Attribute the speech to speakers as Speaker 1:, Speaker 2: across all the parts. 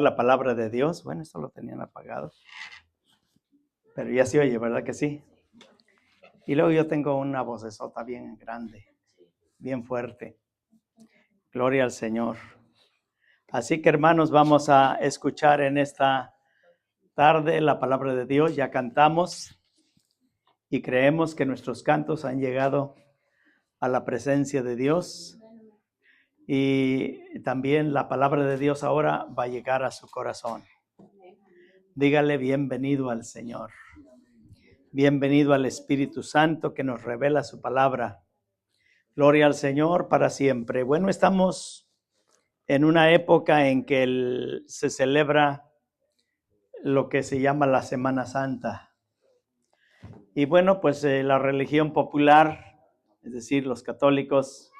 Speaker 1: La palabra de Dios. Bueno, esto lo tenían apagado, pero ya se oye, ¿verdad que sí? Y luego yo tengo una vocesota bien grande, bien fuerte. Gloria al Señor. Así que, hermanos, vamos a escuchar en esta tarde la palabra de Dios. Ya cantamos y creemos que nuestros cantos han llegado a la presencia de Dios. Y también la palabra de Dios ahora va a llegar a su corazón. Dígale bienvenido al Señor. Bienvenido al Espíritu Santo que nos revela su palabra. Gloria al Señor para siempre. Bueno, estamos en una época en que se celebra lo que se llama la Semana Santa. Y bueno, pues la religión popular, es decir, los católicos,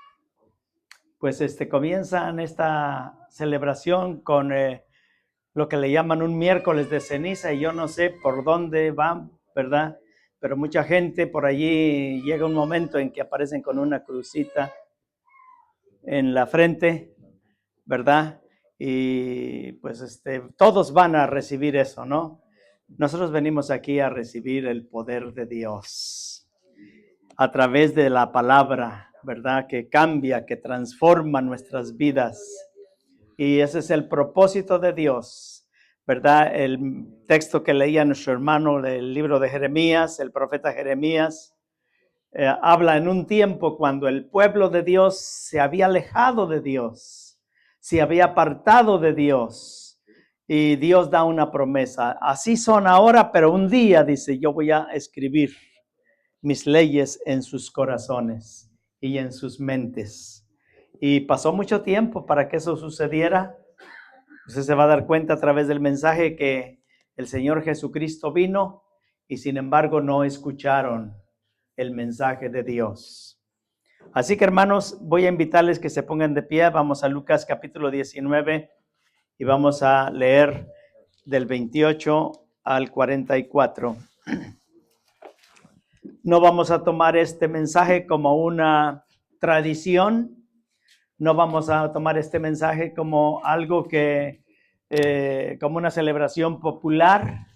Speaker 1: pues comienzan esta celebración con lo que le llaman un miércoles de ceniza, y yo no sé por dónde van, ¿verdad? Pero mucha gente por allí llega un momento en que aparecen con una crucita en la frente, ¿verdad? Y pues todos van a recibir eso, ¿no? Nosotros venimos aquí a recibir el poder de Dios a través de la palabra, ¿verdad? Que cambia, que transforma nuestras vidas. Y ese es el propósito de Dios, ¿verdad? El texto que leía nuestro hermano del libro de Jeremías, el profeta Jeremías, habla en un tiempo cuando el pueblo de Dios se había alejado de Dios, se había apartado de Dios, y Dios da una promesa. Así son ahora, pero un día, dice, yo voy a escribir mis leyes en sus corazones y en sus mentes. Y pasó mucho tiempo para que eso sucediera. Usted se va a dar cuenta a través del mensaje que el Señor Jesucristo vino y sin embargo no escucharon el mensaje de Dios. Así que, hermanos, voy a invitarles que se pongan de pie. Vamos a Lucas capítulo 19 y vamos a leer del 28 al 44. No vamos a tomar este mensaje como una tradición. No vamos a tomar este mensaje como algo que, como una celebración popular,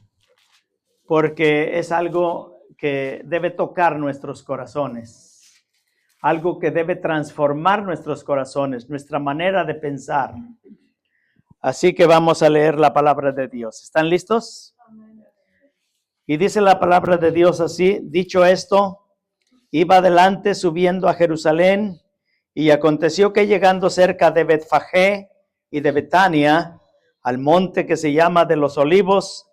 Speaker 1: porque es algo que debe tocar nuestros corazones, algo que debe transformar nuestros corazones, nuestra manera de pensar. Así que vamos a leer la palabra de Dios. ¿Están listos? Y dice la palabra de Dios así: dicho esto, iba adelante subiendo a Jerusalén, y aconteció que llegando cerca de Betfagé y de Betania, al monte que se llama de los Olivos,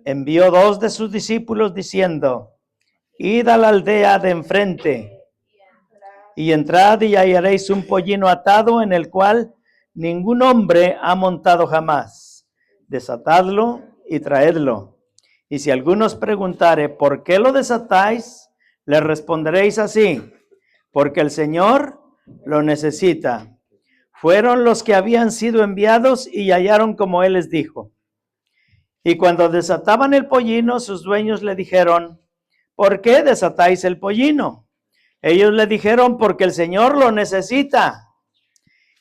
Speaker 1: envió 2 de sus discípulos diciendo: id a la aldea de enfrente, y entrad y hallaréis un pollino atado en el cual ningún hombre ha montado jamás. Desatadlo y traedlo. Y si alguno os preguntare, ¿por qué lo desatáis?, le responderéis así: porque el Señor lo necesita. Fueron los que habían sido enviados y hallaron como Él les dijo. Y cuando desataban el pollino, sus dueños le dijeron: ¿por qué desatáis el pollino? Ellos le dijeron: porque el Señor lo necesita.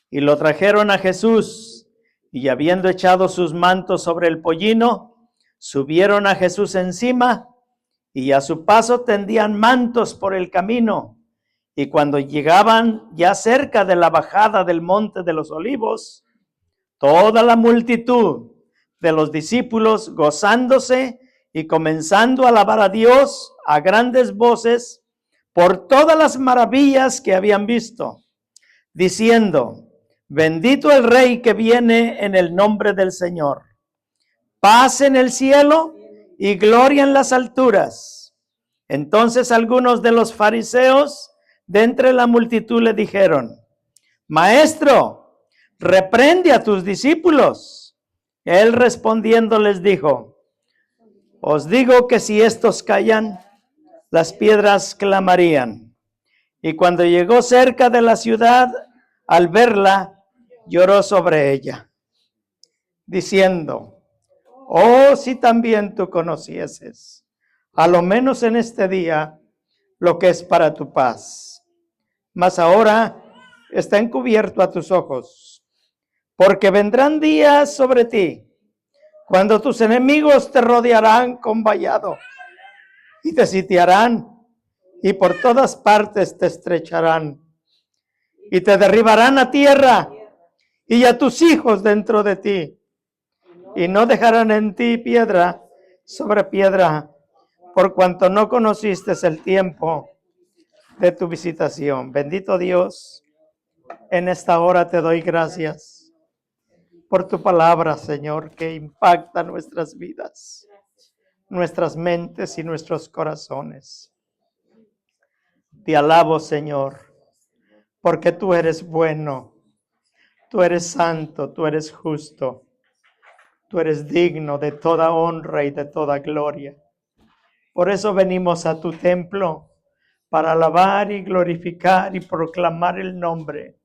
Speaker 1: Y lo trajeron a Jesús, y habiendo echado sus mantos sobre el pollino, subieron a Jesús encima, y a su paso tendían mantos por el camino. Y cuando llegaban ya cerca de la bajada del monte de los Olivos, toda la multitud de los discípulos, gozándose y comenzando a alabar a Dios a grandes voces por todas las maravillas que habían visto, diciendo: bendito el Rey que viene en el nombre del Señor. Paz en el cielo y gloria en las alturas. Entonces algunos de los fariseos de entre la multitud le dijeron: Maestro, reprende a tus discípulos. Él respondiendo les dijo: os digo que si estos callan, las piedras clamarían. Y cuando llegó cerca de la ciudad, al verla, lloró sobre ella, diciendo: oh, si también tú conocieses, a lo menos en este día, lo que es para tu paz. Mas ahora está encubierto a tus ojos, porque vendrán días sobre ti Cuando tus enemigos te rodearán con vallado y te sitiarán y por todas partes te estrecharán y te derribarán a tierra y a tus hijos dentro de ti y no dejarán en ti piedra sobre piedra por cuanto no conociste el tiempo de tu visitación. Bendito Dios, en esta hora te doy gracias por tu palabra, Señor, que impacta nuestras vidas, nuestras mentes y nuestros corazones. Te alabo, Señor, porque tú eres bueno, tú eres santo, tú eres justo, tú eres digno de toda honra y de toda gloria. Por eso venimos a tu templo para alabar y glorificar y proclamar el nombre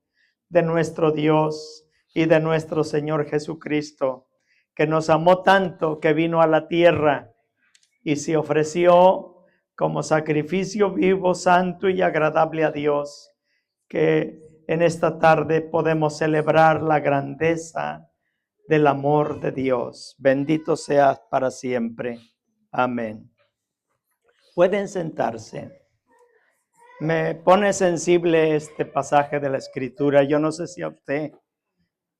Speaker 1: de nuestro Dios y de nuestro Señor Jesucristo, que nos amó tanto que vino a la tierra y se ofreció como sacrificio vivo, santo y agradable a Dios, que en esta tarde podemos celebrar la grandeza del amor de Dios. Bendito seas para siempre. Amén. Pueden sentarse. Me pone sensible este pasaje de la Escritura. Yo no sé si a usted,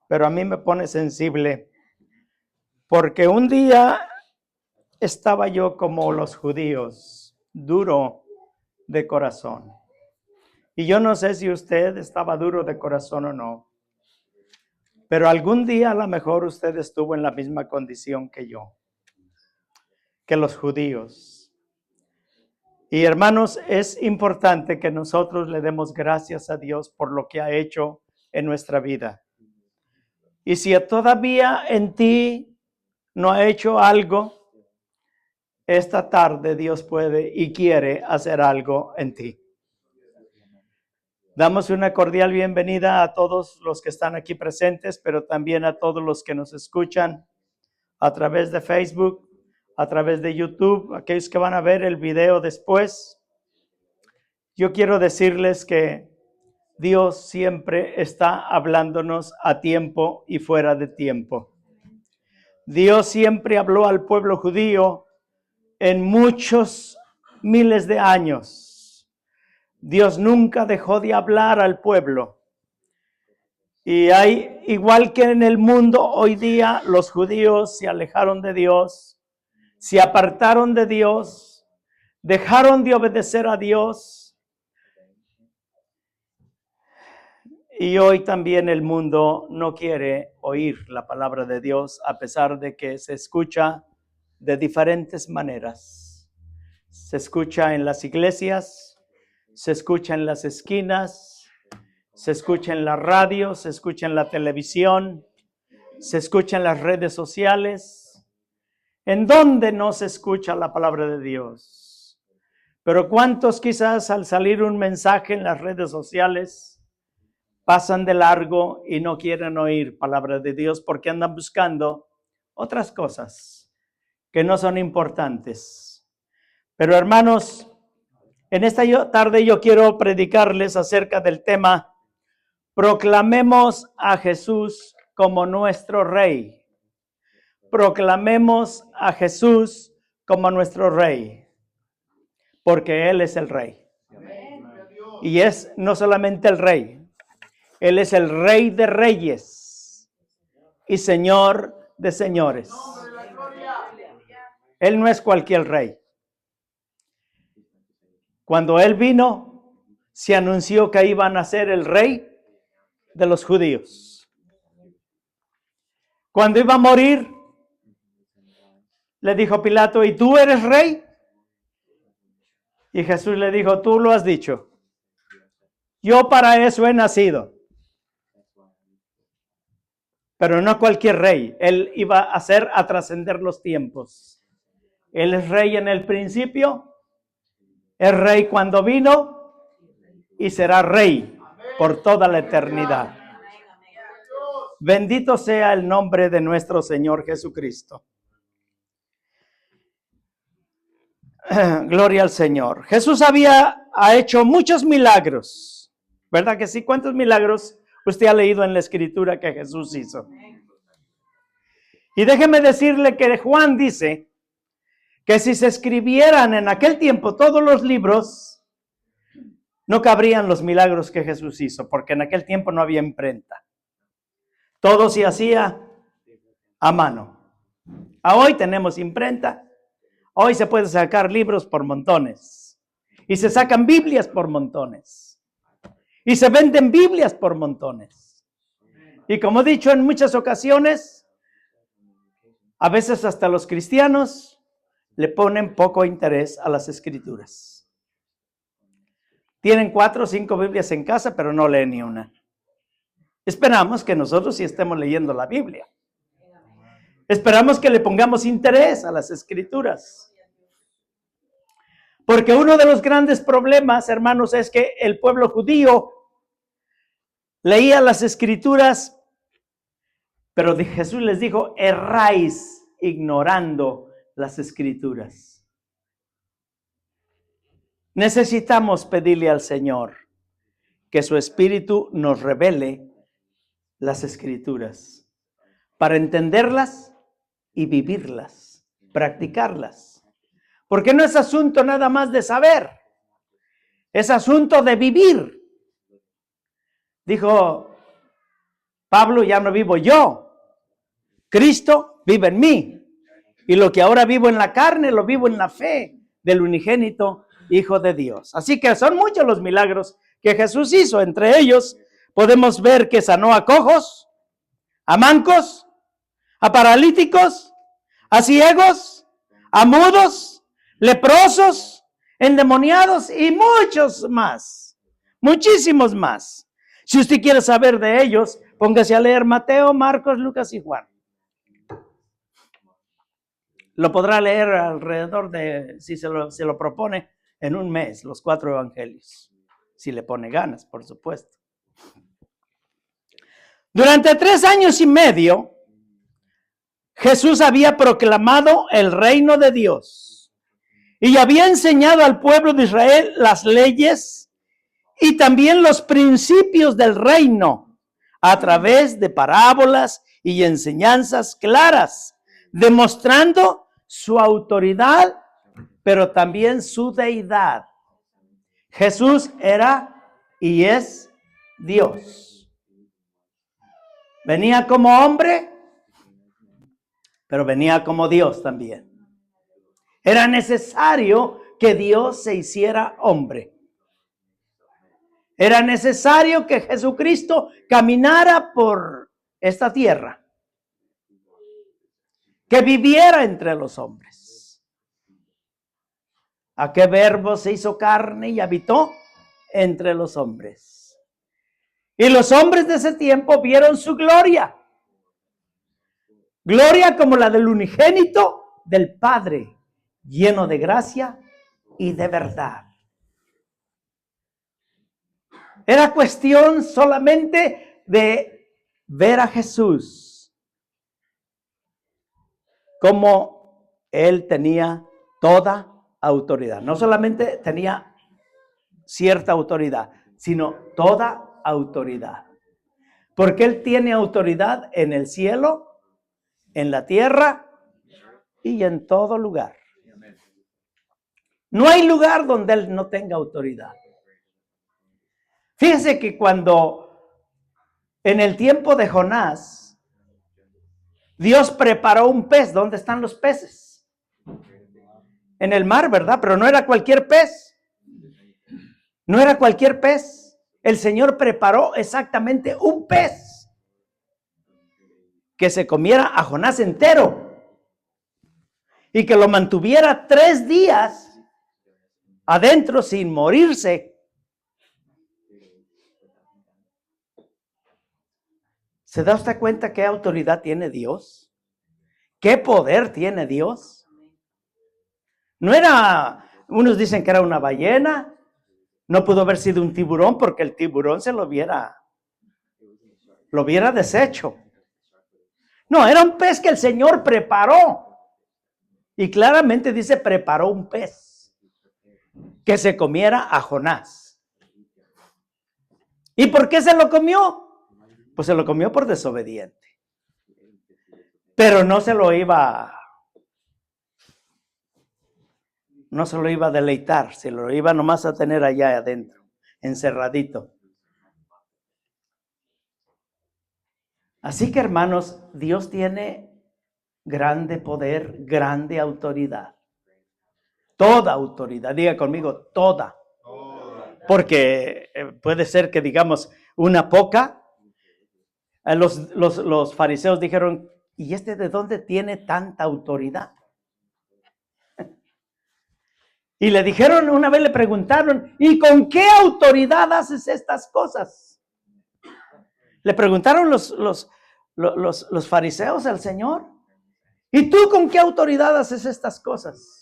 Speaker 1: pero a mí me pone sensible porque un día estaba yo como los judíos, duro de corazón. Y yo no sé si usted estaba duro de corazón o no, pero algún día a lo mejor usted estuvo en la misma condición que yo, que los judíos. Y hermanos, es importante que nosotros le demos gracias a Dios por lo que ha hecho en nuestra vida. Y si todavía en ti no ha hecho algo, esta tarde Dios puede y quiere hacer algo en ti. Damos una cordial bienvenida a todos los que están aquí presentes, pero también a todos los que nos escuchan a través de Facebook, a través de YouTube, aquellos que van a ver el video después. Yo quiero decirles que Dios siempre está hablándonos a tiempo y fuera de tiempo. Dios siempre habló al pueblo judío en muchos miles de años. Dios nunca dejó de hablar al pueblo. Y hay, igual que en el mundo hoy día, los judíos se alejaron de Dios, se apartaron de Dios, dejaron de obedecer a Dios. Y hoy también el mundo no quiere oír la palabra de Dios, a pesar de que se escucha de diferentes maneras. Se escucha en las iglesias, se escucha en las esquinas, se escucha en la radio, se escucha en la televisión, se escucha en las redes sociales. ¿En dónde no se escucha la palabra de Dios? Pero ¿cuántos quizás al salir un mensaje en las redes sociales pasan de largo y no quieren oír palabra de Dios porque andan buscando otras cosas que no son importantes? Pero hermanos, en esta tarde yo quiero predicarles acerca del tema: proclamemos a Jesús como nuestro Rey. Proclamemos a Jesús como nuestro Rey, porque Él es el Rey. Y es no solamente el Rey, Él es el Rey de Reyes y Señor de Señores. Él no es cualquier rey. Cuando Él vino, se anunció que iba a nacer el Rey de los judíos. Cuando iba a morir, le dijo Pilato: ¿y tú eres rey? Y Jesús le dijo: tú lo has dicho. Yo para eso he nacido. Pero no cualquier rey. Él iba a hacer a trascender los tiempos. Él es rey en el principio, es rey cuando vino y será rey por toda la eternidad. Bendito sea el nombre de nuestro Señor Jesucristo. Gloria al Señor. Jesús ha hecho muchos milagros, ¿verdad que sí? ¿Cuántos milagros usted ha leído en la Escritura que Jesús hizo? Y déjeme decirle que Juan dice que si se escribieran en aquel tiempo todos los libros, no cabrían los milagros que Jesús hizo, porque en aquel tiempo no había imprenta. Todo se hacía a mano. Hoy tenemos imprenta. Hoy se puede sacar libros por montones. Y se sacan Biblias por montones. Y se venden Biblias por montones. Y como he dicho en muchas ocasiones, a veces hasta los cristianos le ponen poco interés a las escrituras. Tienen 4 o 5 Biblias en casa, pero no leen ni una. Esperamos que nosotros sí estemos leyendo la Biblia. Esperamos que le pongamos interés a las escrituras. Porque uno de los grandes problemas, hermanos, es que el pueblo judío leía las escrituras, pero Jesús les dijo, erráis ignorando las escrituras. Necesitamos pedirle al Señor que su Espíritu nos revele las escrituras para entenderlas y vivirlas, practicarlas. Porque no es asunto nada más de saber, es asunto de vivir. Dijo Pablo, ya no vivo yo, Cristo vive en mí. Y lo que ahora vivo en la carne, lo vivo en la fe del unigénito Hijo de Dios. Así que son muchos los milagros que Jesús hizo. Entre ellos podemos ver que sanó a cojos, a mancos, a paralíticos, a ciegos, a mudos, leprosos, endemoniados y muchos más. Muchísimos más. Si usted quiere saber de ellos, póngase a leer Mateo, Marcos, Lucas y Juan. Lo podrá leer alrededor de, si se lo propone, en un mes, los 4 evangelios. Si le pone ganas, por supuesto. Durante 3 años y medio, Jesús había proclamado el reino de Dios y había enseñado al pueblo de Israel las leyes y también los principios del reino a través de parábolas y enseñanzas claras, demostrando su autoridad, pero también su deidad. Jesús era y es Dios. Venía como hombre, pero venía como Dios también. Era necesario que Dios se hiciera hombre. Era necesario que Jesucristo caminara por esta tierra, que viviera entre los hombres. ¿A qué verbo se hizo carne y habitó entre los hombres? Y los hombres de ese tiempo vieron su gloria. Gloria como la del unigénito del Padre, lleno de gracia y de verdad. Era cuestión solamente de ver a Jesús como Él tenía toda autoridad. No solamente tenía cierta autoridad, sino toda autoridad. Porque Él tiene autoridad en el cielo, en la tierra y en todo lugar. No hay lugar donde Él no tenga autoridad. Fíjese que cuando en el tiempo de Jonás, Dios preparó un pez. ¿Dónde están los peces? En el mar, ¿verdad? Pero no era cualquier pez. No era cualquier pez. El Señor preparó exactamente un pez que se comiera a Jonás entero y que lo mantuviera 3 días adentro sin morirse. ¿Se da usted cuenta qué autoridad tiene Dios? ¿Qué poder tiene Dios? No era, unos dicen que era una ballena, no pudo haber sido un tiburón porque el tiburón se lo hubiera deshecho. No, era un pez que el Señor preparó. Y claramente dice, preparó un pez que se comiera a Jonás. ¿Y por qué se lo comió? Pues se lo comió por desobediente. pero no se lo iba a deleitar, se lo iba nomás a tener allá adentro, encerradito. Así que, hermanos, Dios tiene grande poder, grande autoridad. Toda autoridad, diga conmigo, toda. Porque puede ser que digamos una poca. Los fariseos dijeron, ¿y este de dónde tiene tanta autoridad? Y le dijeron, una vez le preguntaron, ¿y con qué autoridad haces estas cosas? Le preguntaron los fariseos al Señor, ¿y tú con qué autoridad haces estas cosas?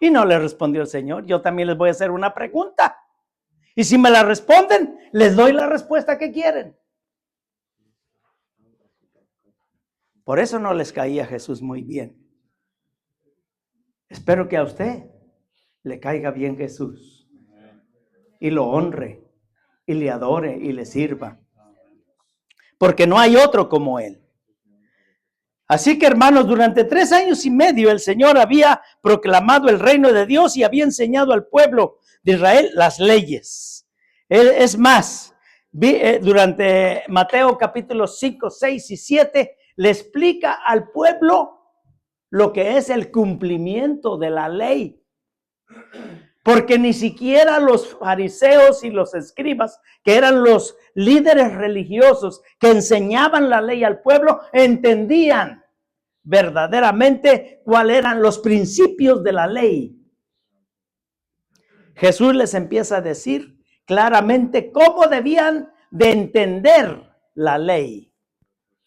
Speaker 1: Y no le respondió el Señor, yo también les voy a hacer una pregunta. Y si me la responden, les doy la respuesta que quieren. Por eso no les caía Jesús muy bien. Espero que a usted le caiga bien Jesús y lo honre y le adore y le sirva, porque no hay otro como Él. Así que, hermanos, durante 3 años y medio el Señor había proclamado el reino de Dios y había enseñado al pueblo de Israel las leyes. Es más, durante Mateo capítulos 5, 6 y 7 le explica al pueblo lo que es el cumplimiento de la ley. Porque ni siquiera los fariseos y los escribas, que eran los líderes religiosos que enseñaban la ley al pueblo, entendían verdaderamente cuáles eran los principios de la ley. Jesús les empieza a decir claramente cómo debían de entender la ley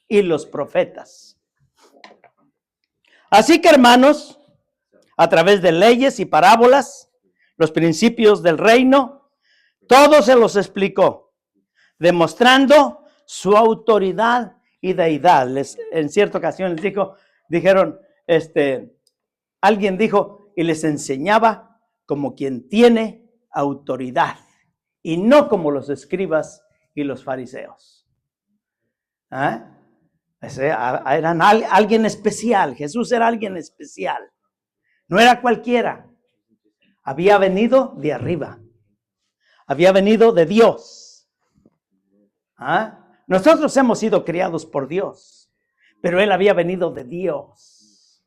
Speaker 1: y los profetas. Así que, hermanos, a través de leyes y parábolas, los principios del reino, todo se los explicó, demostrando su autoridad y deidad. En cierta ocasión dijeron, alguien dijo, y les enseñaba como quien tiene autoridad, y no como los escribas y los fariseos. Eran alguien especial. Jesús era alguien especial. No era cualquiera. Había venido de arriba. Había venido de Dios. Nosotros hemos sido criados por Dios, pero Él había venido de Dios.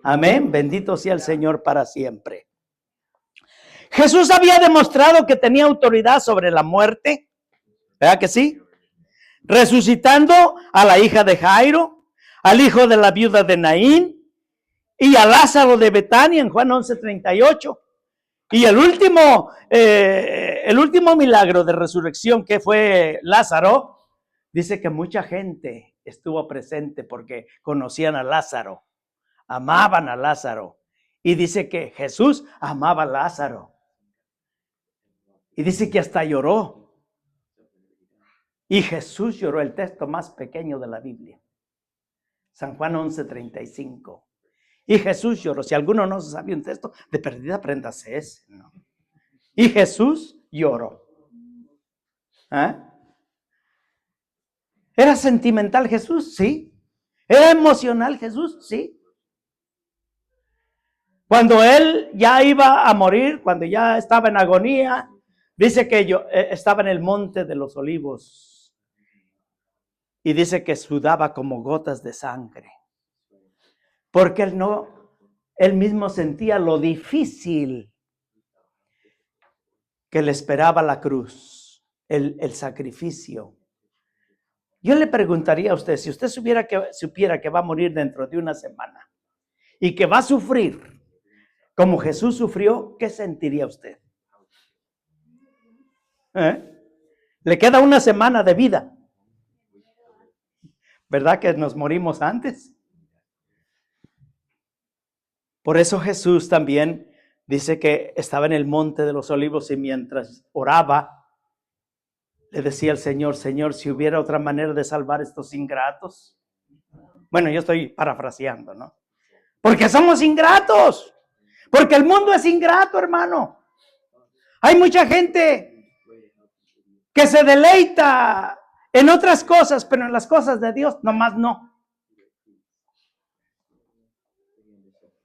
Speaker 1: Amén. Bendito sea el Señor para siempre. Jesús había demostrado que tenía autoridad sobre la muerte. ¿Verdad que sí? Resucitando a la hija de Jairo, al hijo de la viuda de Naín y a Lázaro de Betania en Juan 11:38. Y el último milagro de resurrección, que fue Lázaro, dice que mucha gente estuvo presente porque conocían a Lázaro, amaban a Lázaro. Y dice que Jesús amaba a Lázaro. Y dice que hasta lloró. Y Jesús lloró, el texto más pequeño de la Biblia. San Juan 11:35. Y Jesús lloró. Si alguno no se sabe un texto, de perdida apréndase ese, ¿no? Y Jesús lloró. ¿Era sentimental Jesús? Sí. ¿Era emocional Jesús? Sí. Cuando Él ya iba a morir, cuando ya estaba en agonía, dice que estaba en el monte de los olivos. Y dice que sudaba como gotas de sangre. Porque él mismo sentía lo difícil que le esperaba la cruz, el sacrificio. Yo le preguntaría a usted, si usted supiera que va a morir dentro de una semana y que va a sufrir como Jesús sufrió, ¿qué sentiría usted? Le queda una semana de vida. ¿Verdad que nos morimos antes? Por eso Jesús también dice que estaba en el monte de los olivos y mientras oraba, le decía al Señor, Señor, si hubiera otra manera de salvar estos ingratos. Bueno, yo estoy parafraseando, ¿no? Porque somos ingratos. Porque el mundo es ingrato, hermano. Hay mucha gente que se deleita en otras cosas, pero en las cosas de Dios nomás no.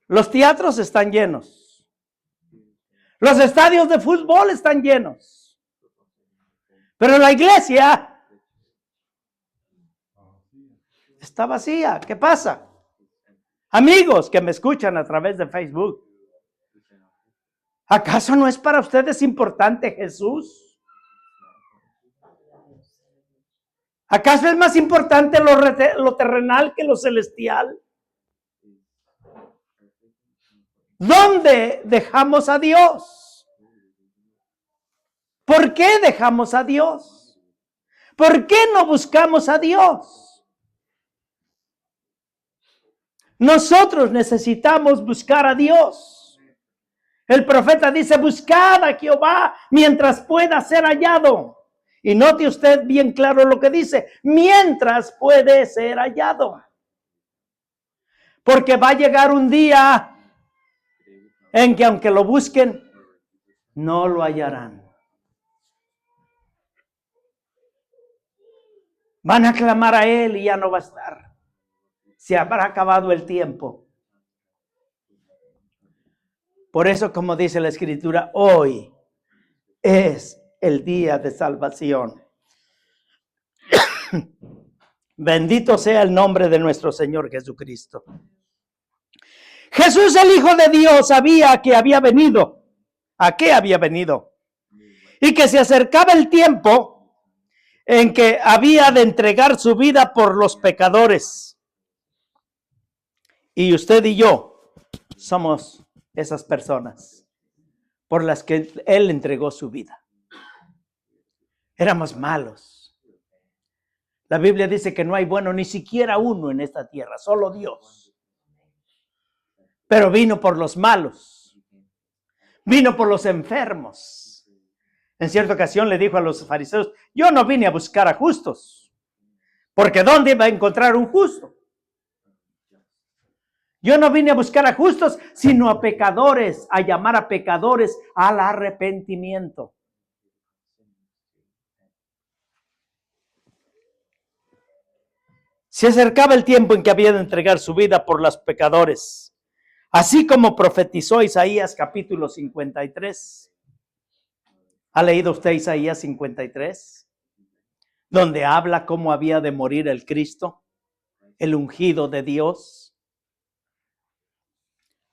Speaker 1: Los teatros están llenos. Los estadios de fútbol están llenos. Pero la iglesia está vacía. ¿Qué pasa? Amigos que me escuchan a través de Facebook, ¿acaso no es para ustedes importante Jesús? ¿Acaso es más importante lo terrenal que lo celestial? ¿Dónde dejamos a Dios? ¿Por qué dejamos a Dios? ¿Por qué no buscamos a Dios? Nosotros necesitamos buscar a Dios. El profeta dice, buscad a Jehová mientras pueda ser hallado. Y note usted bien claro lo que dice, mientras puede ser hallado. Porque va a llegar un día en que aunque lo busquen, no lo hallarán. Van a clamar a Él y ya no va a estar. Se habrá acabado el tiempo. Por eso, como dice la Escritura, hoy es el día de salvación. Bendito sea el nombre de nuestro Señor Jesucristo. Jesús, el Hijo de Dios, sabía que había venido. ¿A qué había venido? Y que se acercaba el tiempo en que había de entregar su vida por los pecadores. Y usted y yo somos esas personas por las que Él entregó su vida. Éramos malos. La Biblia dice que no hay bueno ni siquiera uno en esta tierra, solo Dios. Pero vino por los malos, vino por los enfermos. En cierta ocasión le dijo a los fariseos, yo no vine a buscar a justos, porque ¿dónde va a encontrar un justo? Yo no vine a buscar a justos, sino a pecadores, a llamar a pecadores al arrepentimiento. Se acercaba el tiempo en que había de entregar su vida por los pecadores, así como profetizó Isaías capítulo 53. ¿Ha leído usted Isaías 53? Donde habla cómo había de morir el Cristo, el ungido de Dios.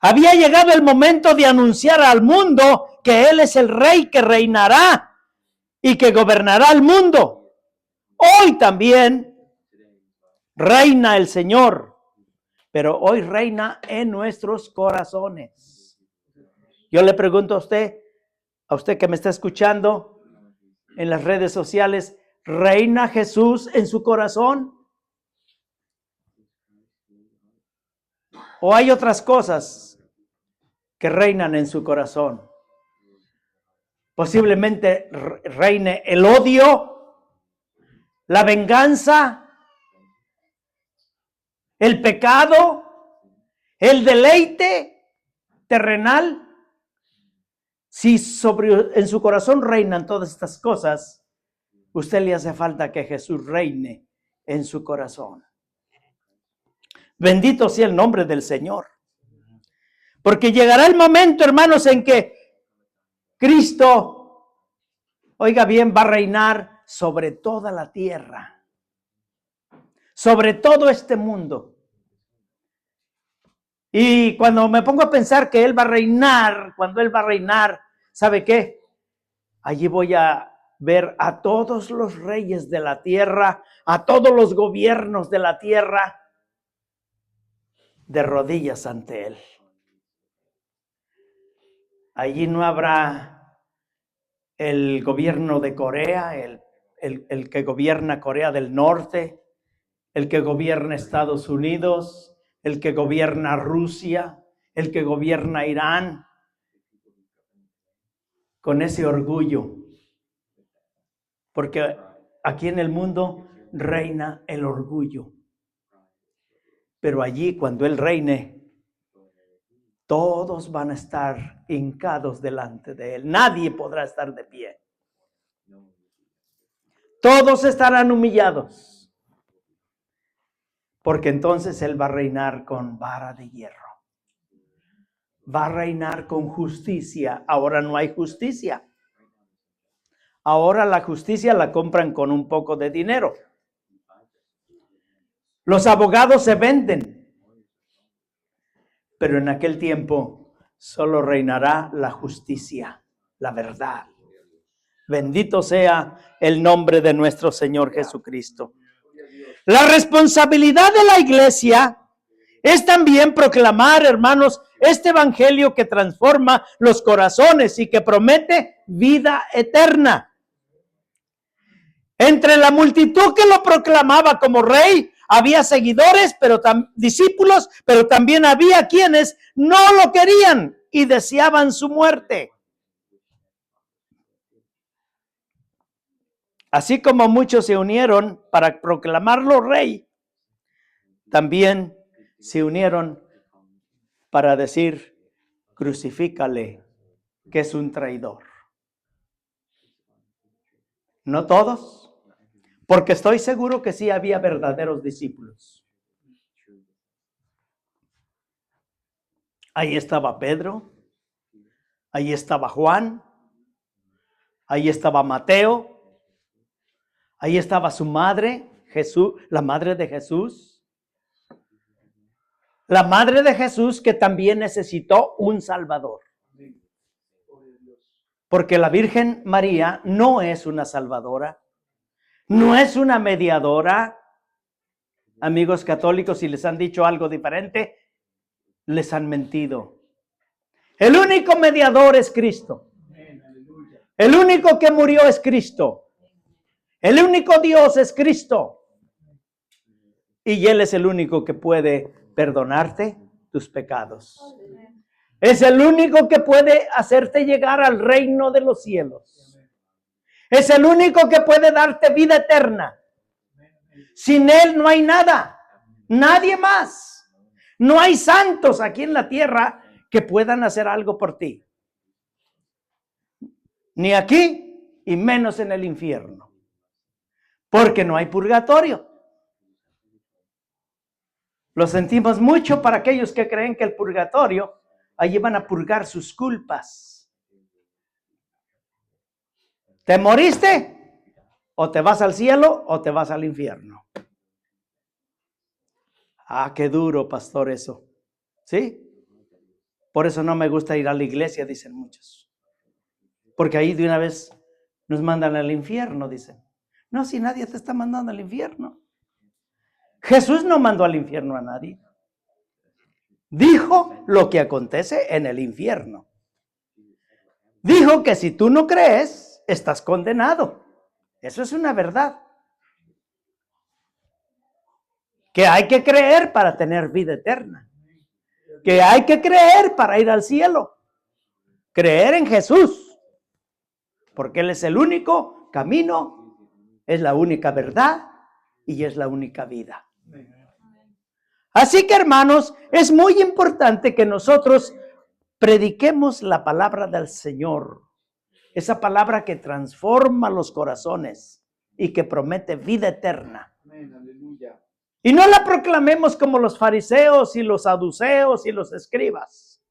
Speaker 1: Había llegado el momento de anunciar al mundo que Él es el Rey que reinará y que gobernará el mundo. Hoy también reina el Señor, pero hoy reina en nuestros corazones. Yo le pregunto a usted que me está escuchando en las redes sociales, ¿reina Jesús en su corazón? ¿O hay otras cosas que reinan en su corazón? Posiblemente reine el odio, la venganza, el pecado, el deleite terrenal. Si en su corazón reinan todas estas cosas, usted le hace falta que Jesús reine en su corazón. Bendito sea el nombre del Señor. Porque llegará el momento, hermanos, en que Cristo, oiga bien, va a reinar sobre toda la tierra, sobre todo este mundo. Y cuando me pongo a pensar que Él va a reinar, cuando Él va a reinar, ¿sabe qué? Allí voy a ver a todos los reyes de la tierra, a todos los gobiernos de la tierra, de rodillas ante Él. Allí no habrá el gobierno de Corea, el que gobierna Corea del Norte, el que gobierna Estados Unidos, el que gobierna Rusia, el que gobierna Irán, con ese orgullo. Porque aquí en el mundo reina el orgullo. Pero allí, cuando Él reine, todos van a estar hincados delante de Él. Nadie podrá estar de pie. Todos estarán humillados. Porque entonces Él va a reinar con vara de hierro. va a reinar con justicia. Ahora no hay justicia. Ahora la justicia la compran con un poco de dinero. Los abogados se venden. Pero en aquel tiempo solo reinará la justicia, la verdad. Bendito sea el nombre de nuestro Señor Jesucristo. La responsabilidad de la iglesia es también proclamar, hermanos, este evangelio que transforma los corazones y que promete vida eterna. Entre la multitud que lo proclamaba como rey, había seguidores, discípulos, pero también había quienes no lo querían y deseaban su muerte. Así como muchos se unieron para proclamarlo rey, también se unieron para decir, crucifícale, que es un traidor. No todos, porque estoy seguro que sí había verdaderos discípulos. Ahí estaba Pedro, ahí estaba Juan, ahí estaba Mateo, ahí estaba su madre, Jesús, la madre de Jesús. La madre de Jesús que también necesitó un Salvador. Porque la Virgen María no es una salvadora, no es una mediadora. Amigos católicos, si les han dicho algo diferente, les han mentido. El único mediador es Cristo. El único que murió es Cristo. El único Dios es Cristo. Y Él es el único que puede perdonarte tus pecados. Es el único que puede hacerte llegar al reino de los cielos. Es el único que puede darte vida eterna. Sin Él no hay nada. Nadie más. No hay santos aquí en la tierra que puedan hacer algo por ti. Ni aquí y menos en el infierno. Porque no hay purgatorio. Lo sentimos mucho para aquellos que creen que el purgatorio, allí van a purgar sus culpas. ¿Te moriste? O te vas al cielo o te vas al infierno. Ah, qué duro, pastor, eso. ¿Sí? Por eso no me gusta ir a la iglesia, dicen muchos. Porque ahí de una vez nos mandan al infierno, dicen. No, si nadie te está mandando al infierno. Jesús no mandó al infierno a nadie. Dijo lo que acontece en el infierno. Dijo que si tú no crees, estás condenado. Eso es una verdad. Que hay que creer para tener vida eterna. Que hay que creer para ir al cielo. Creer en Jesús. Porque Él es el único camino, es la única verdad y es la única vida. Así que, hermanos, es muy importante que nosotros prediquemos la palabra del Señor. Esa palabra que transforma los corazones y que promete vida eterna. Y no la proclamemos como los fariseos y los saduceos y los escribas.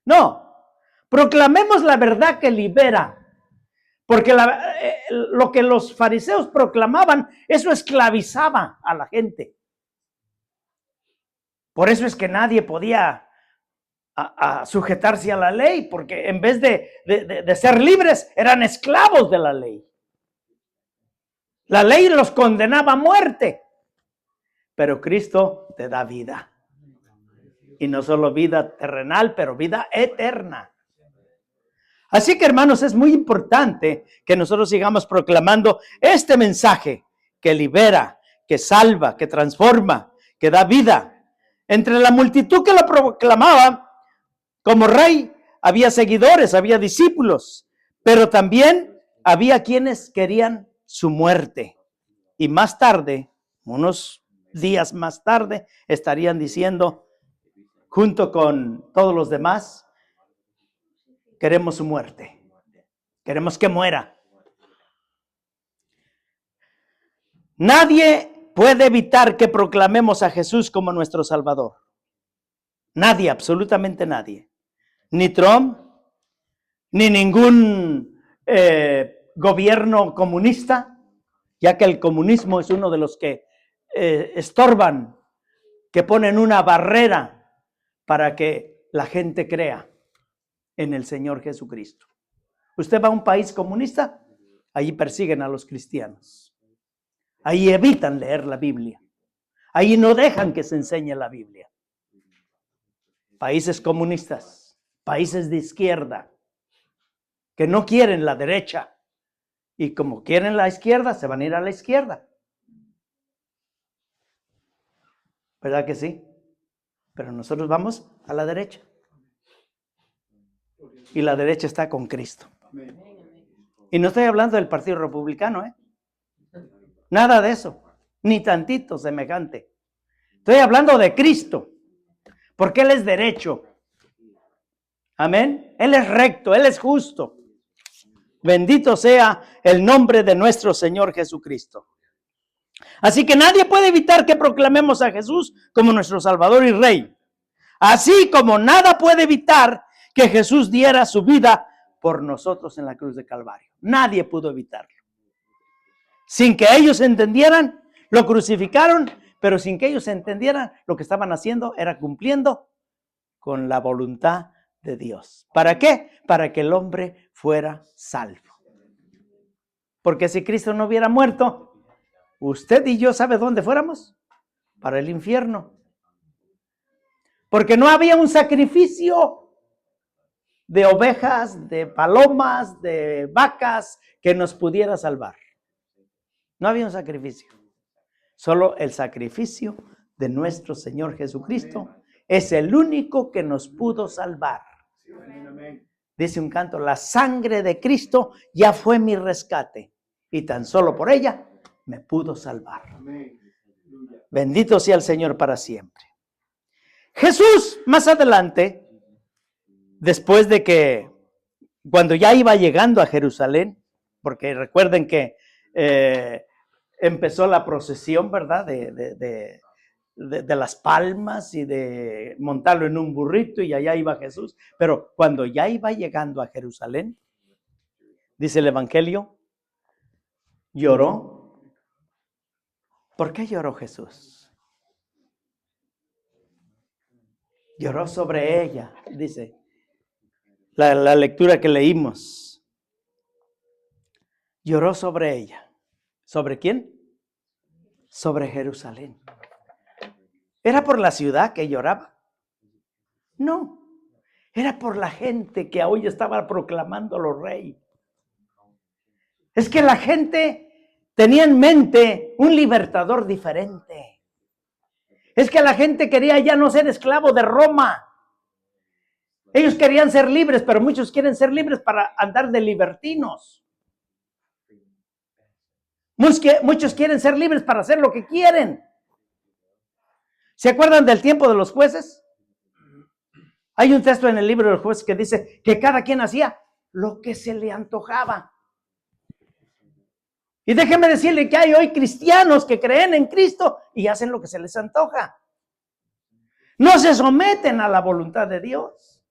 Speaker 1: No, proclamemos la verdad que libera. Porque lo que los fariseos proclamaban, eso esclavizaba a la gente. Por eso es que nadie podía a sujetarse a la ley, porque en vez de ser libres, eran esclavos de la ley. La ley los condenaba a muerte. Pero Cristo te da vida. Y no solo vida terrenal, pero vida eterna. Así que, hermanos, es muy importante que nosotros sigamos proclamando este mensaje que libera, que salva, que transforma, que da vida. Entre la multitud que lo proclamaba como rey, había seguidores, había discípulos, pero también había quienes querían su muerte. Y más tarde, unos días más tarde, estarían diciendo, junto con todos los demás, queremos su muerte. Queremos que muera. Nadie puede evitar que proclamemos a Jesús como nuestro Salvador. Nadie, absolutamente nadie. ni Trump, ni ningún gobierno comunista, ya que el comunismo es uno de los que estorban, que ponen una barrera para que la gente crea en el Señor Jesucristo. Usted va a un país comunista, allí persiguen a los cristianos. Ahí evitan leer la Biblia. Ahí no dejan que se enseñe la Biblia. Países comunistas, países de izquierda, que no quieren la derecha. Y como quieren la izquierda, se van a ir a la izquierda. ¿Verdad que sí? Pero nosotros vamos a la derecha. Y la derecha está con Cristo. Y no estoy hablando del Partido Republicano, nada de eso, ni tantito semejante. Estoy hablando de Cristo, porque Él es derecho. Amén. Él es recto, Él es justo. Bendito sea el nombre de nuestro Señor Jesucristo. Así que nadie puede evitar que proclamemos a Jesús como nuestro Salvador y Rey. Así como nada puede evitar que Jesús diera su vida por nosotros en la cruz de Calvario. Nadie pudo evitarlo. Sin que ellos entendieran, lo crucificaron, pero sin que ellos entendieran, lo que estaban haciendo era cumpliendo con la voluntad de Dios. ¿Para qué? Para que el hombre fuera salvo. Porque si Cristo no hubiera muerto, usted y yo, ¿sabe dónde fuéramos? Para el infierno. Porque no había un sacrificio de ovejas, de palomas, de vacas que nos pudiera salvar. No había un sacrificio. Solo el sacrificio de nuestro Señor Jesucristo es el único que nos pudo salvar. Dice un canto, la sangre de Cristo ya fue mi rescate y tan solo por ella me pudo salvar. Bendito sea el Señor para siempre. Jesús, más adelante, después de que, cuando ya iba llegando a Jerusalén, porque recuerden que empezó la procesión, ¿verdad? De las palmas y de montarlo en un burrito y allá iba Jesús. Pero cuando ya iba llegando a Jerusalén, dice el Evangelio, lloró. ¿Por qué lloró Jesús? Lloró sobre ella, dice la lectura que leímos. Lloró sobre ella. ¿Sobre quién? Sobre Jerusalén. ¿Era por la ciudad que lloraba? No, era por la gente que hoy estaba proclamándolo rey. Es que la gente tenía en mente un libertador diferente. Es que la gente quería ya no ser esclavo de Roma. Ellos querían ser libres, pero muchos quieren ser libres para andar de libertinos. Muchos quieren ser libres para hacer lo que quieren. ¿Se acuerdan del tiempo de los jueces? Hay un texto en el libro de los jueces que dice que cada quien hacía lo que se le antojaba. Y déjeme decirle que hay hoy cristianos que creen en Cristo y hacen lo que se les antoja. No se someten a la voluntad de Dios.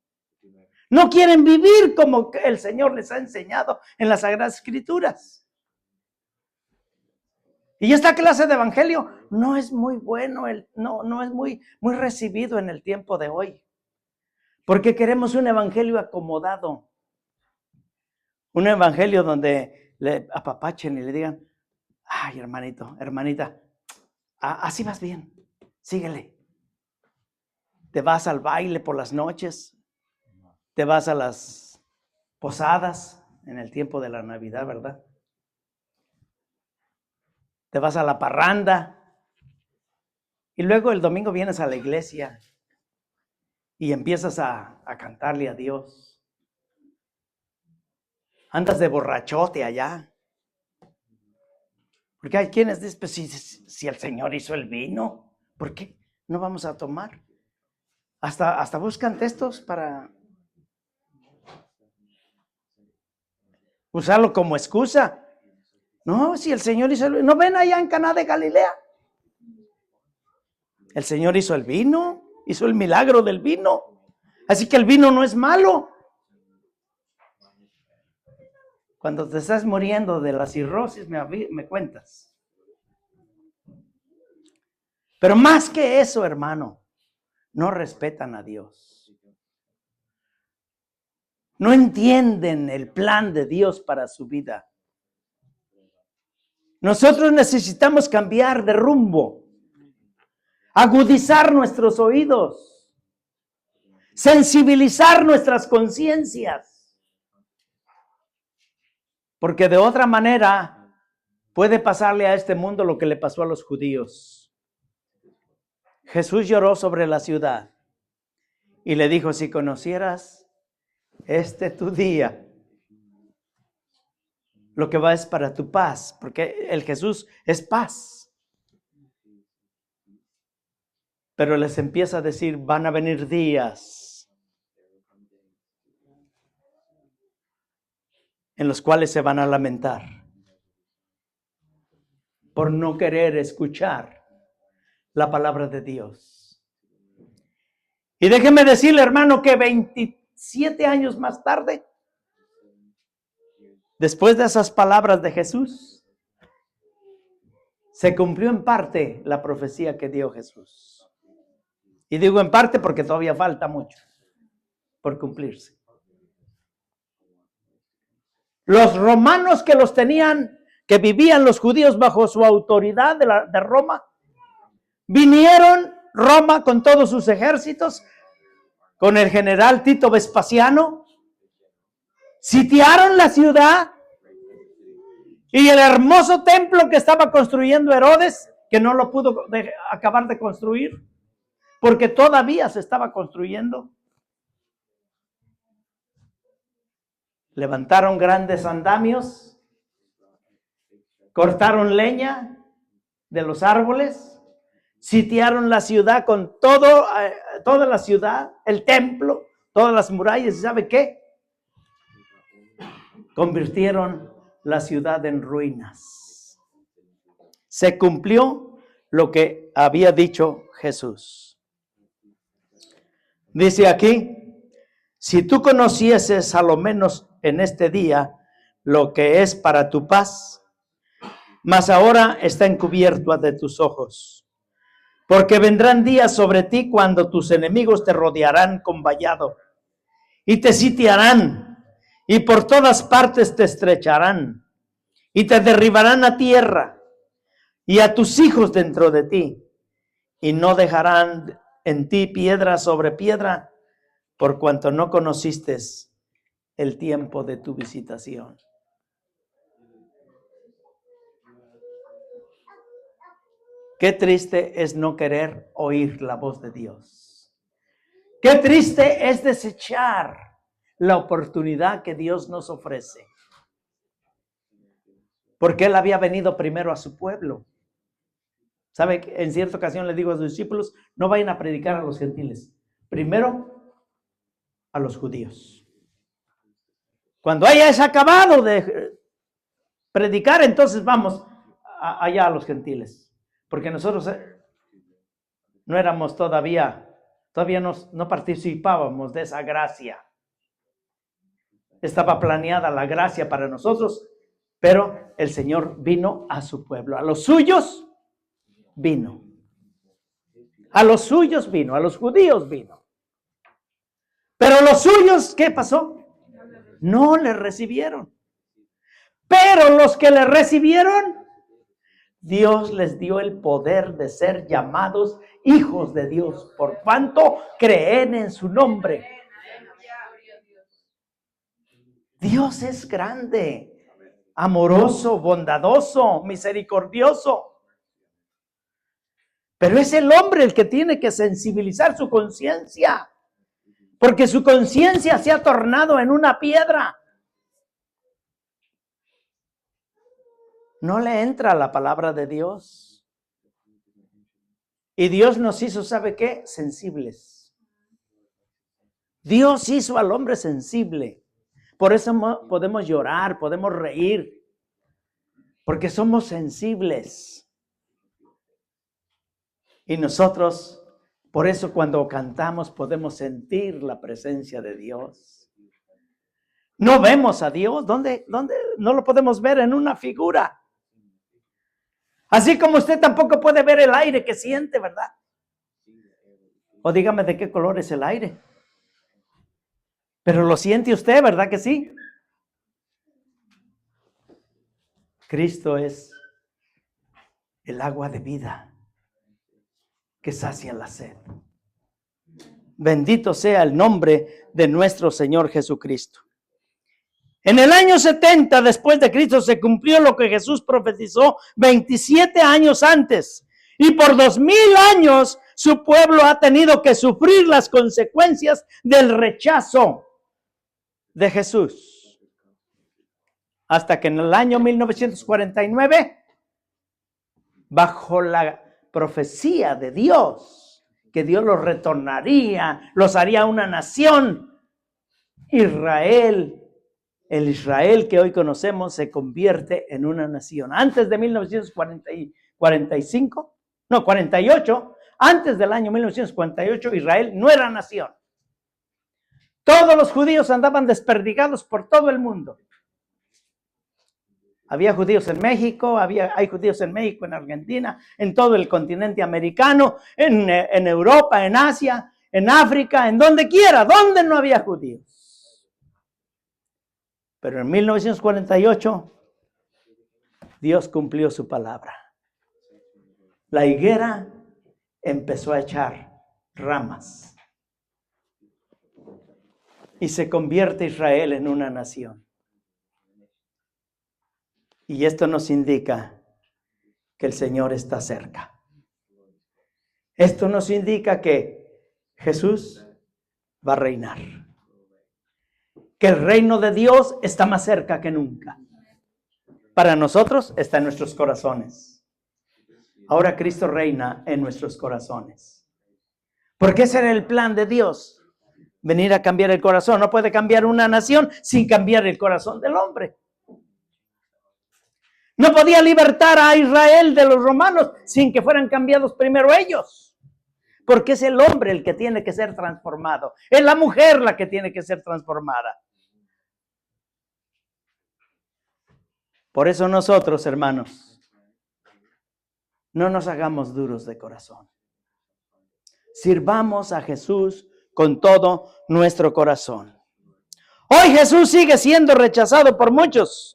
Speaker 1: No quieren vivir como el Señor les ha enseñado en las Sagradas Escrituras. Y esta clase de evangelio no es muy bueno, no es muy recibido en el tiempo de hoy. Porque queremos un evangelio acomodado. Un evangelio donde le apapachen y le digan, ay, hermanito, hermanita, así vas bien, síguele. Te vas al baile por las noches, te vas a las posadas en el tiempo de la Navidad, ¿verdad? Te vas a la parranda y luego el domingo vienes a la iglesia y empiezas a cantarle a Dios. Andas de borrachote allá. Porque hay quienes dicen, pues si el Señor hizo el vino, ¿por qué no vamos a tomar? Hasta buscan textos para usarlo como excusa. No, si el Señor hizo el vino, ¿no ven allá en Caná de Galilea? El Señor hizo el vino, hizo el milagro del vino. Así que el vino no es malo. Cuando te estás muriendo de la cirrosis, me cuentas. Pero más que eso, hermano, no respetan a Dios. No entienden el plan de Dios para su vida. Nosotros necesitamos cambiar de rumbo, agudizar nuestros oídos, sensibilizar nuestras conciencias. Porque de otra manera puede pasarle a este mundo lo que le pasó a los judíos. Jesús lloró sobre la ciudad y le dijo, si conocieras tu día, lo que va es para tu paz, porque el Jesús es paz. Pero les empieza a decir, van a venir días en los cuales se van a lamentar por no querer escuchar la palabra de Dios. Y déjeme decirle, hermano, que 27 años más tarde, después de esas palabras de Jesús, se cumplió en parte la profecía que dio Jesús. Y digo en parte porque todavía falta mucho por cumplirse. Los romanos que vivían los judíos bajo su autoridad de Roma, vinieron Roma con todos sus ejércitos, con el general Tito Vespasiano, sitiaron la ciudad y el hermoso templo que estaba construyendo Herodes, que no lo pudo acabar de construir, porque todavía se estaba construyendo. Levantaron grandes andamios, cortaron leña de los árboles, sitiaron la ciudad con toda la ciudad, el templo, todas las murallas, ¿y sabe qué? Convirtieron la ciudad en ruinas. Se cumplió lo que había dicho Jesús. Dice aquí, si tú conocieses a lo menos en este día lo que es para tu paz, mas ahora está encubierto de tus ojos. Porque vendrán días sobre ti cuando tus enemigos te rodearán con vallado y te sitiarán y por todas partes te estrecharán y te derribarán a tierra y a tus hijos dentro de ti y no dejarán en ti piedra sobre piedra por cuanto no conociste el tiempo de tu visitación. Qué triste es no querer oír la voz de Dios. Qué triste es desechar la oportunidad que Dios nos ofrece. Porque Él había venido primero a su pueblo. ¿Sabe? En cierta ocasión le digo a sus discípulos, no vayan a predicar a los gentiles. Primero a los judíos. Cuando hayas acabado de predicar, entonces vamos allá a los gentiles. Porque nosotros no éramos todavía no participábamos de esa gracia. Estaba planeada la gracia para nosotros, pero el Señor vino a su pueblo. A los suyos vino. A los suyos vino, a los judíos vino. Pero los suyos, ¿qué pasó? No le recibieron. Pero los que le recibieron, Dios les dio el poder de ser llamados hijos de Dios, por cuanto creen en su nombre. Dios es grande, amoroso, bondadoso, misericordioso. Pero es el hombre el que tiene que sensibilizar su conciencia, porque su conciencia se ha tornado en una piedra. No le entra la palabra de Dios. Y Dios nos hizo, ¿sabe qué? Sensibles. Dios hizo al hombre sensible. Por eso podemos llorar, podemos reír. Porque somos sensibles. Y nosotros, Por eso cuando cantamos podemos sentir la presencia de Dios. No vemos a Dios. ¿Dónde? No lo podemos ver en una figura. Así como usted tampoco puede ver el aire que siente, ¿verdad? O dígame de qué color es el aire. Pero lo siente usted, ¿verdad que sí? Cristo es el agua de vida que sacia la sed. Bendito sea el nombre de nuestro Señor Jesucristo. En el año 70 después de Cristo se cumplió lo que Jesús profetizó 27 años antes. Y por 2000 años su pueblo ha tenido que sufrir las consecuencias del rechazo de Jesús. Hasta que en el año 1949, bajo la profecía de Dios, que Dios los retornaría, los haría una nación, Israel, el Israel que hoy conocemos, se convierte en una nación. Antes de 48, antes del año 1948, Israel no era nación. Todos los judíos andaban desperdigados por todo el mundo. Había judíos en México, hay judíos en México, en Argentina, en todo el continente americano, en Europa, en Asia, en África, en donde quiera, donde no había judíos. Pero en 1948, Dios cumplió su palabra. La higuera empezó a echar ramas. Y se convierte Israel en una nación. Y esto nos indica que el Señor está cerca. Esto nos indica que Jesús va a reinar. Que el reino de Dios está más cerca que nunca. Para nosotros está en nuestros corazones. Ahora Cristo reina en nuestros corazones. Porque ese era el plan de Dios. Venir a cambiar el corazón. No puede cambiar una nación sin cambiar el corazón del hombre. No podía libertar a Israel de los romanos sin que fueran cambiados primero ellos. Porque es el hombre el que tiene que ser transformado. Es la mujer la que tiene que ser transformada. Por eso nosotros, hermanos, no nos hagamos duros de corazón. Sirvamos a Jesús con todo nuestro corazón. Hoy Jesús sigue siendo rechazado por muchos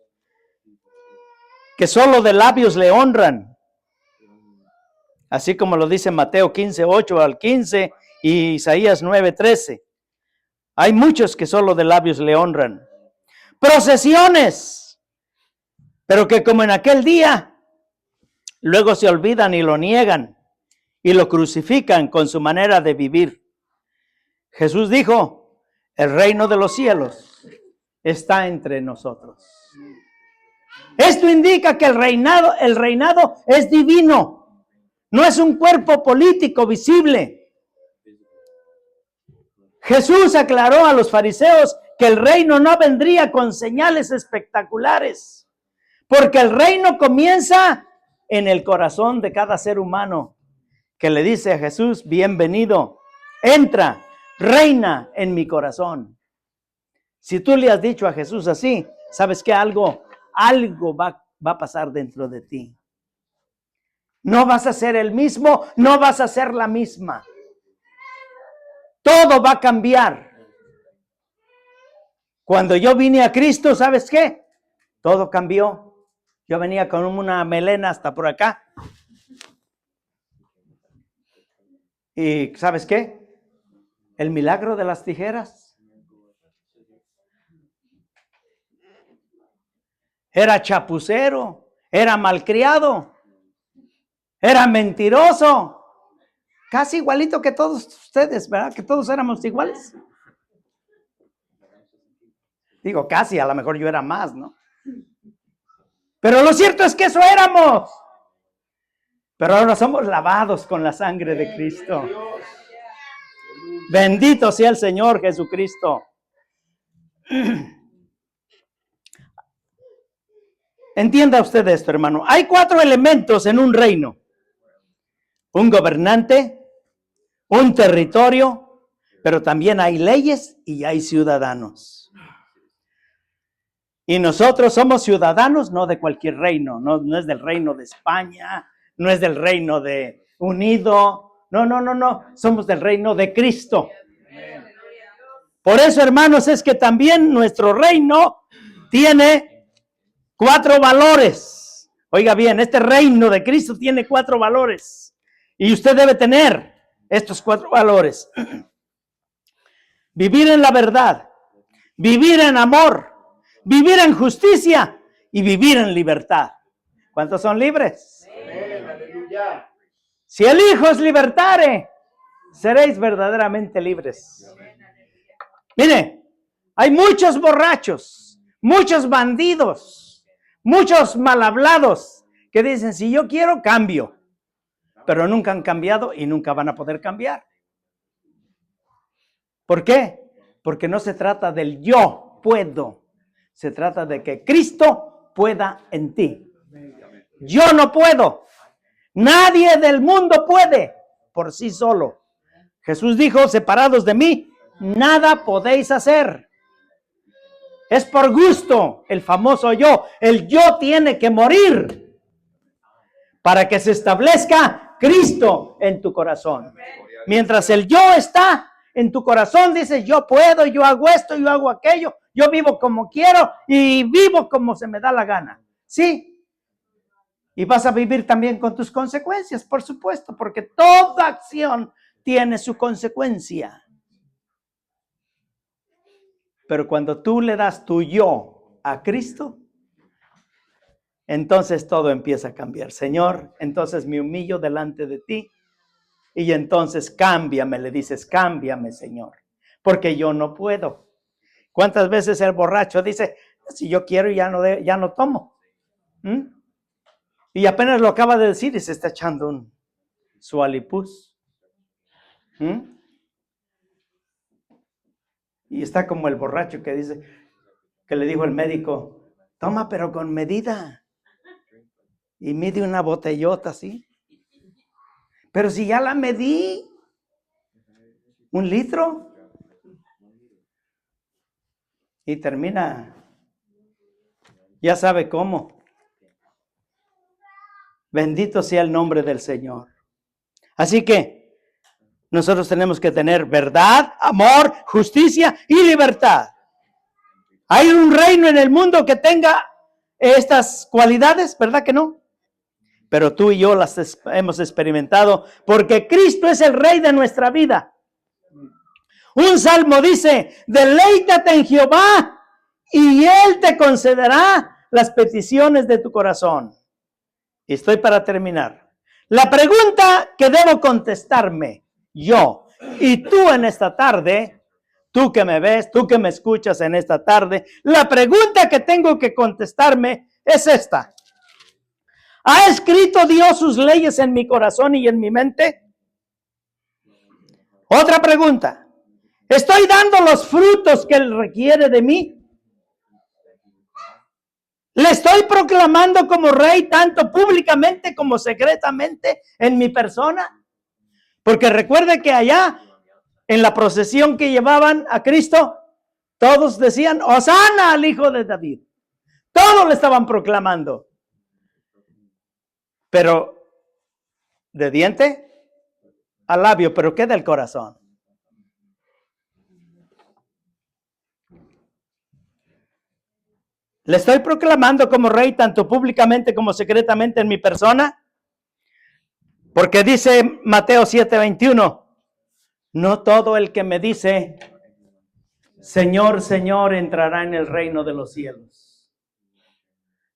Speaker 1: que solo de labios le honran. Así como lo dice Mateo 15, 8 al 15 y Isaías 9, 13. Hay muchos que solo de labios le honran. Procesiones, pero que como en aquel día, luego se olvidan y lo niegan y lo crucifican con su manera de vivir. Jesús dijo, el reino de los cielos está entre nosotros. Esto indica que el reinado es divino. No es un cuerpo político visible. Jesús aclaró a los fariseos que el reino no vendría con señales espectaculares, porque el reino comienza en el corazón de cada ser humano, que le dice a Jesús, bienvenido, entra, reina en mi corazón. Si tú le has dicho a Jesús así, ¿sabes qué? Algo va a pasar dentro de ti. No vas a ser el mismo, no vas a ser la misma. Todo va a cambiar. Cuando yo vine a Cristo, ¿sabes qué? Todo cambió. Yo venía con una melena hasta por acá. ¿Y sabes qué? El milagro de las tijeras. Era chapucero, era malcriado, era mentiroso. Casi igualito que todos ustedes, ¿verdad? Que todos éramos iguales. Digo casi, a lo mejor yo era más, ¿no? Pero lo cierto es que eso éramos. Pero ahora somos lavados con la sangre de Cristo. Bendito sea el Señor Jesucristo. Entienda usted esto, hermano. Hay 4 elementos en un reino. Un gobernante, un territorio, pero también hay leyes y hay ciudadanos. Y nosotros somos ciudadanos no de cualquier reino, no es del reino de España, no es del reino de Unido, no, somos del reino de Cristo. Por eso, hermanos, es que también nuestro reino tiene 4 valores. Oiga bien, este reino de Cristo tiene 4 valores. Y usted debe tener estos 4 valores. Vivir en la verdad, vivir en amor, vivir en justicia y vivir en libertad. ¿Cuántos son libres? Aleluya. Si el Hijo os libertare, seréis verdaderamente libres. Mire, hay muchos borrachos, muchos bandidos, muchos mal hablados que dicen, si yo quiero, cambio. Pero nunca han cambiado y nunca van a poder cambiar. ¿Por qué? Porque no se trata del yo puedo. Se trata de que Cristo pueda en ti. Yo no puedo. Nadie del mundo puede por sí solo. Jesús dijo, separados de mí, nada podéis hacer. Es por gusto, el famoso yo. El yo tiene que morir para que se establezca Cristo en tu corazón. Mientras el yo está en tu corazón, dices, yo puedo, yo hago esto, yo hago aquello, yo vivo como quiero y vivo como se me da la gana. Sí. Y vas a vivir también con tus consecuencias, por supuesto, porque toda acción tiene su consecuencia. Pero cuando tú le das tu yo a Cristo, entonces todo empieza a cambiar. Señor, entonces me humillo delante de ti y entonces cámbiame, le dices, cámbiame, Señor, porque yo no puedo. ¿Cuántas veces el borracho dice, si yo quiero ya no tomo? Y apenas lo acaba de decir y se está echando su alipuz. Y está como el borracho que dice, que le dijo el médico, toma pero con medida. Y mide una botellota así. Pero si ya la medí, 1 litro. Y termina, ya sabe cómo. Bendito sea el nombre del Señor. Así que nosotros tenemos que tener verdad, amor, justicia y libertad. ¿Hay un reino en el mundo que tenga estas cualidades? ¿Verdad que no? Pero tú y yo las hemos experimentado porque Cristo es el Rey de nuestra vida. Un salmo dice, deleítate en Jehová y Él te concederá las peticiones de tu corazón. Y estoy para terminar. La pregunta que debo contestarme yo y tú en esta tarde, tú que me ves, tú que me escuchas en esta tarde, la pregunta que tengo que contestarme es esta. ¿Ha escrito Dios sus leyes en mi corazón y en mi mente? Otra pregunta. ¿Estoy dando los frutos que Él requiere de mí? ¿Le estoy proclamando como rey tanto públicamente como secretamente en mi persona? Porque recuerde que allá, en la procesión que llevaban a Cristo, todos decían, Hosana al Hijo de David. Todos le estaban proclamando. Pero de diente a labio, pero ¿qué del corazón? ¿Le estoy proclamando como rey tanto públicamente como secretamente en mi persona? Porque dice Mateo 7:21, no todo el que me dice, Señor, Señor, entrará en el reino de los cielos,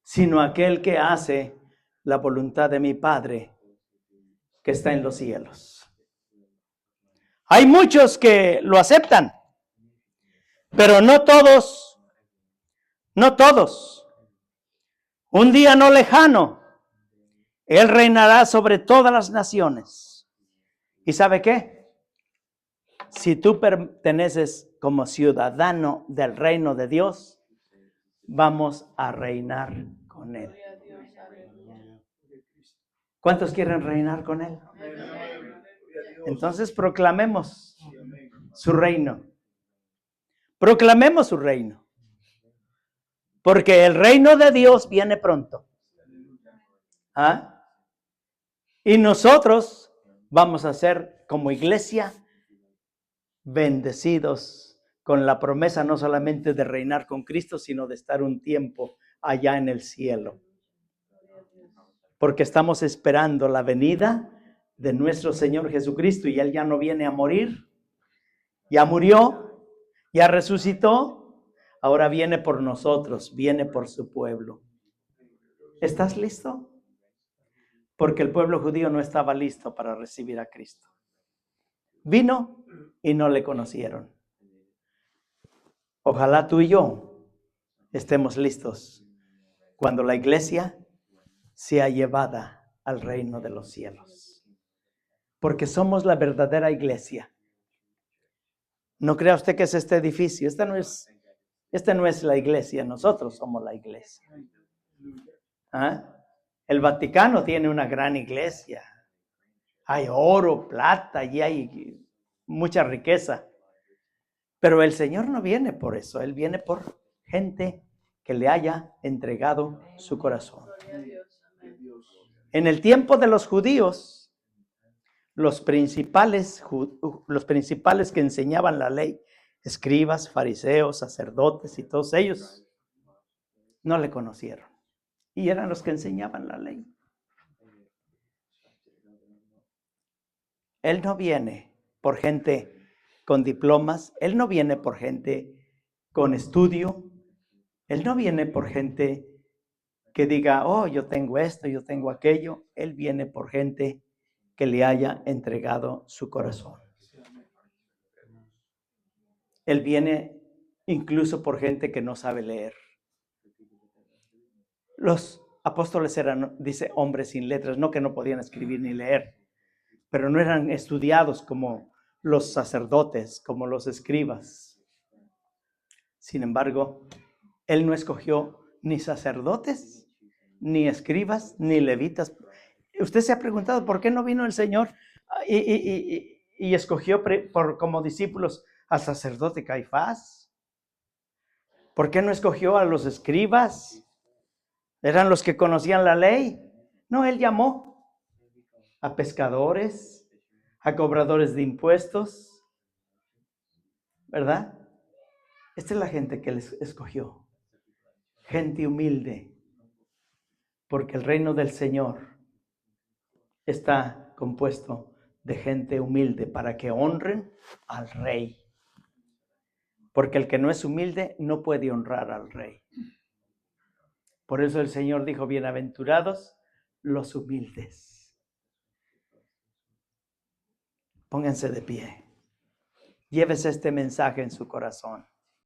Speaker 1: sino aquel que hace la voluntad de mi Padre que está en los cielos. Hay muchos que lo aceptan, pero no todos. No todos. Un día no lejano, Él reinará sobre todas las naciones. ¿Y sabe qué? Si tú perteneces como ciudadano del reino de Dios, vamos a reinar con Él. ¿Cuántos quieren reinar con Él? Entonces proclamemos su reino. Proclamemos su reino. Porque el reino de Dios viene pronto. ¿Ah? Y nosotros vamos a ser como iglesia bendecidos con la promesa no solamente de reinar con Cristo, sino de estar un tiempo allá en el cielo. Porque estamos esperando la venida de nuestro Señor Jesucristo y Él ya no viene a morir. Ya murió, ya resucitó, ahora viene por nosotros, viene por su pueblo. ¿Estás listo? Porque el pueblo judío no estaba listo para recibir a Cristo. Vino y no le conocieron. Ojalá tú y yo estemos listos cuando la iglesia sea llevada al reino de los cielos. Porque somos la verdadera iglesia. No crea usted que es este edificio. Esta no es la iglesia, nosotros somos la iglesia. ¿Ah? El Vaticano tiene una gran iglesia. Hay oro, plata y hay mucha riqueza. Pero el Señor no viene por eso. Él viene por gente que le haya entregado su corazón. En el tiempo de los judíos, los principales que enseñaban la ley, escribas, fariseos, sacerdotes y todos ellos, no le conocieron. Y eran los que enseñaban la ley. Él no viene por gente con diplomas, Él no viene por gente con estudio, Él no viene por gente que diga, oh, yo tengo esto, yo tengo aquello. Él viene por gente que le haya entregado su corazón. Él viene incluso por gente que no sabe leer. Los apóstoles eran, dice, hombres sin letras, no que no podían escribir ni leer, pero no eran estudiados como los sacerdotes, como los escribas. Sin embargo, Él no escogió ni sacerdotes, ni escribas, ni levitas. Usted se ha preguntado por qué no vino el Señor y escogió como discípulos al sacerdote Caifás. ¿Por qué no escogió a los escribas? Eran los que conocían la ley. No, Él llamó a pescadores, a cobradores de impuestos, ¿verdad? Esta es la gente que Él escogió. Gente humilde, porque el reino del Señor está compuesto de gente humilde para que honren al rey. Porque el que no es humilde no puede honrar al rey. Por eso el Señor dijo, bienaventurados los humildes. Pónganse de pie. Llévese este mensaje en su corazón.